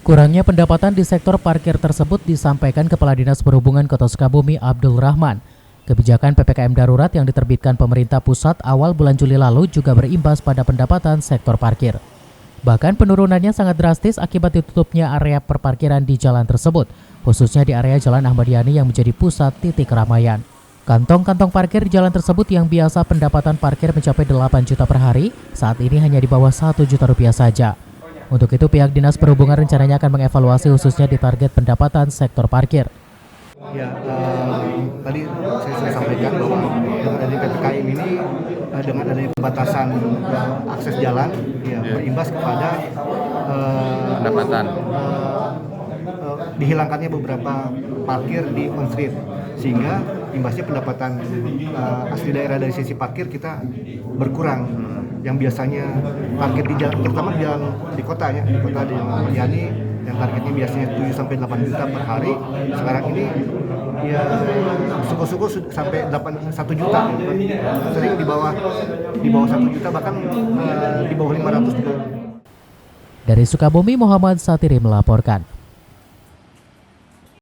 Kurangnya pendapatan di sektor parkir tersebut disampaikan Kepala Dinas Perhubungan Kota Sukabumi Abdul Rahman. Kebijakan PPKM darurat yang diterbitkan pemerintah pusat awal bulan Juli lalu juga berimbas pada pendapatan sektor parkir. Bahkan penurunannya sangat drastis akibat ditutupnya area perparkiran di jalan tersebut, khususnya di area Jalan Ahmad Yani yang menjadi pusat titik keramaian. Kantong-kantong parkir di jalan tersebut yang biasa pendapatan parkir mencapai 8 juta per hari, saat ini hanya di bawah 1 juta rupiah saja. Untuk itu pihak Dinas Perhubungan rencananya akan mengevaluasi khususnya di target pendapatan sektor parkir. Ya, tadi saya sudah sampaikan bahwa dengan adanya PPKM ini, dengan adanya pembatasan akses jalan, berimbas kepada pendapatan. Dihilangkannya beberapa parkir di on street, sehingga imbasnya pendapatan asli daerah dari sisi parkir kita berkurang. Yang biasanya parkir di jalan, terutama di jalan di kota di Jalan Yani, yang targetnya biasanya 7-8 juta per hari, sekarang ini ya syukur-syukur sampai 1 juta, sering di bawah 1 juta, bahkan di bawah 500 juga. Dari Sukabumi, Muhammad Satiri melaporkan.